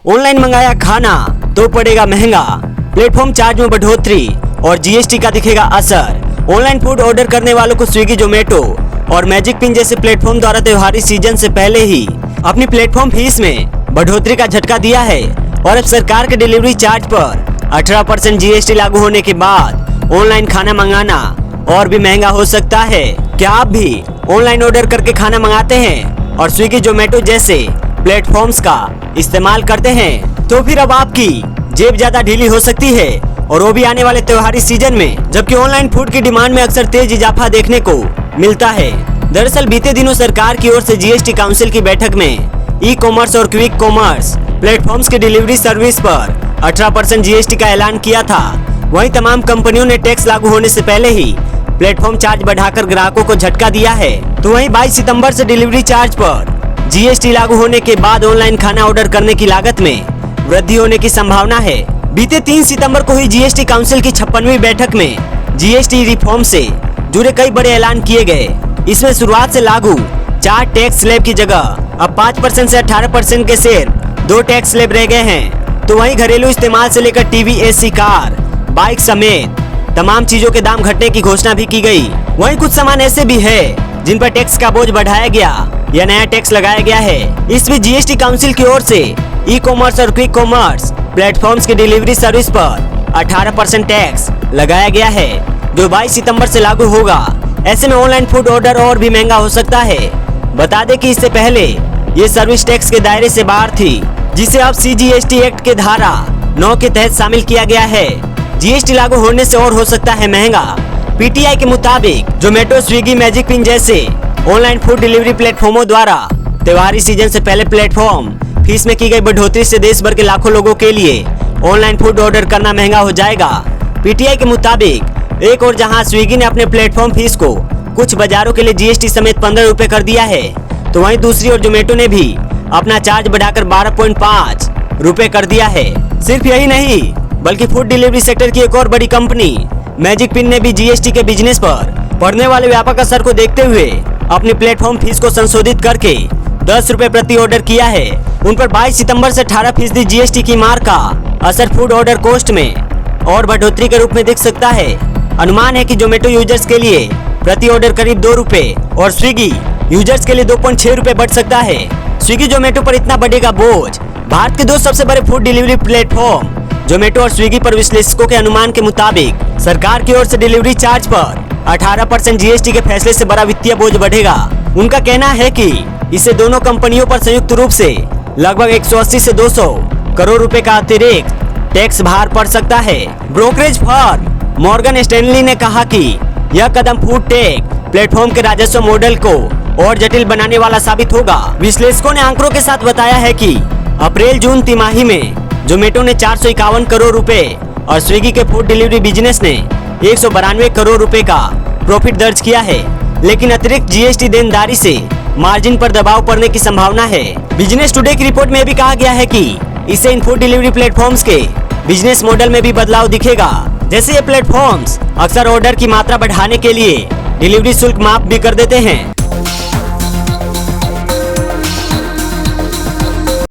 Online मंगाया खाना तो पड़ेगा महंगा, प्लेटफॉर्म चार्ज में बढ़ोतरी और जीएसटी का दिखेगा असर। ऑनलाइन फूड ऑर्डर करने वालों को स्विगी, जोमेटो और मैजिक पिन जैसे प्लेटफॉर्म द्वारा त्योहारी सीजन से पहले ही अपनी प्लेटफॉर्म फीस में बढ़ोतरी का झटका दिया है और अब सरकार के डिलीवरी चार्ज पर 18% जीएसटी लागू होने के बाद ऑनलाइन खाना मंगाना और भी महंगा हो सकता है। क्या आप भी ऑनलाइन ऑर्डर करके खाना मंगाते हैं और स्विगी, जोमेटो जैसे प्लेटफॉर्म्स का इस्तेमाल करते हैं? तो फिर अब आपकी जेब ज्यादा ढीली हो सकती है और वो भी आने वाले त्योहारी सीजन में, जबकि ऑनलाइन फूड की डिमांड में अक्सर तेज इजाफा देखने को मिलता है। दरअसल बीते दिनों सरकार की ओर से जीएसटी काउंसिल की बैठक में ई कॉमर्स और क्विक कॉमर्स प्लेटफॉर्म्स की डिलीवरी सर्विस पर 18% जीएसटी का ऐलान किया था। वहीं तमाम कंपनियों ने टैक्स लागू होने से पहले ही प्लेटफॉर्म चार्ज बढ़ाकर ग्राहकों को झटका दिया है। तो वहीं 22 सितंबर से डिलीवरी चार्ज पर जीएसटी लागू होने के बाद ऑनलाइन खाना ऑर्डर करने की लागत में वृद्धि होने की संभावना है। बीते 3 सितंबर को हुई जीएसटी काउंसिल की 56वीं बैठक में जीएसटी रिफॉर्म से जुड़े कई बड़े ऐलान किए गए। इसमें शुरुआत से लागू 4 टैक्स स्लैब की जगह अब 5% से 18% के सिर्फ 2 टैक्स स्लैब रह गए हैं। तो वहीं घरेलू इस्तेमाल से लेकर टीवी, एसी, कार, बाइक समेत तमाम चीजों के दाम घटने की घोषणा भी की गई। वहीं कुछ सामान ऐसे भी है जिन पर टैक्स का बोझ बढ़ाया गया या नया टैक्स लगाया गया है। इस बीच जीएसटी काउंसिल की ओर से ई कॉमर्स और क्विक कॉमर्स प्लेटफॉर्म्स की डिलीवरी सर्विस पर 18% टैक्स लगाया गया है, जो 22 सितंबर से लागू होगा। ऐसे में ऑनलाइन फूड ऑर्डर और भी महंगा हो सकता है। बता दें कि इससे पहले ये सर्विस टैक्स के दायरे से बाहर थी, जिसे अब सीजीएसटी एक्ट के धारा 9 के तहत शामिल किया गया है। जीएसटी लागू होने से और हो सकता है महंगा। पीटीआई के मुताबिक जोमेटो, स्विगी, मैजिक पिन जैसे ऑनलाइन फूड डिलीवरी प्लेटफॉर्मों द्वारा त्योहारी सीजन से पहले प्लेटफॉर्म फीस में की गई बढ़ोतरी से देश भर के लाखों लोगों के लिए ऑनलाइन फूड ऑर्डर करना महंगा हो जाएगा। पीटीआई के मुताबिक एक और जहां स्विगी ने अपने प्लेटफॉर्म फीस को कुछ बाजारों के लिए जीएसटी समेत 15 रुपए कर दिया है, तो वहीं दूसरी ओर जोमेटो ने भी अपना चार्ज बढ़ाकर 12.5 रुपए कर दिया है। सिर्फ यही नहीं बल्कि फूड डिलीवरी सेक्टर की एक और बड़ी कंपनी मैजिक पिन ने भी जीएसटी के बिजनेस पर पड़ने वाले व्यापक असर को देखते हुए अपनी प्लेटफॉर्म फीस को संशोधित करके 10 रुपए प्रति ऑर्डर किया है। उन पर 22 सितंबर से 18% जीएसटी की मार का असर फूड ऑर्डर कॉस्ट में और बढ़ोतरी के रूप में दिख सकता है। अनुमान है कि जोमेटो यूजर्स के लिए प्रति ऑर्डर करीब 2 रुपए और स्विगी यूजर्स के लिए 2.6 रुपए बढ़ सकता है। स्विगी, जोमेटो पर इतना बढ़ेगा बोझ। भारत के 2 सबसे बड़े फूड डिलीवरी प्लेटफॉर्म जोमेटो और स्विगी पर विश्लेषकों के अनुमान के मुताबिक सरकार की ओर से डिलीवरी चार्ज पर 18% जीएसटी के फैसले से बड़ा वित्तीय बोझ बढ़ेगा। उनका कहना है कि इससे दोनों कंपनियों पर संयुक्त रूप से लगभग 180 से 200 करोड़ रुपए का अतिरिक्त टैक्स भार पड़ सकता है। ब्रोकरेज फर्म मॉर्गन स्टैनली ने कहा कि यह कदम फूड टेक प्लेटफॉर्म के राजस्व मॉडल को और जटिल बनाने वाला साबित होगा। विश्लेषकों ने आंकड़ों के साथ बताया है कि अप्रैल-जून तिमाही में जोमेटो ने 451 करोड़ रुपए और स्विगी के फूड डिलीवरी बिजनेस ने 192 करोड़ रुपए का प्रॉफिट दर्ज किया है, लेकिन अतिरिक्त जीएसटी देनदारी से मार्जिन पर दबाव पड़ने की संभावना है। बिजनेस टुडे की रिपोर्ट में भी कहा गया है कि इससे इन फूड डिलीवरी प्लेटफॉर्म्स के बिजनेस मॉडल में भी बदलाव दिखेगा। जैसे ये प्लेटफॉर्म्स अक्सर ऑर्डर की मात्रा बढ़ाने के लिए डिलीवरी शुल्क माफ भी कर देते हैं।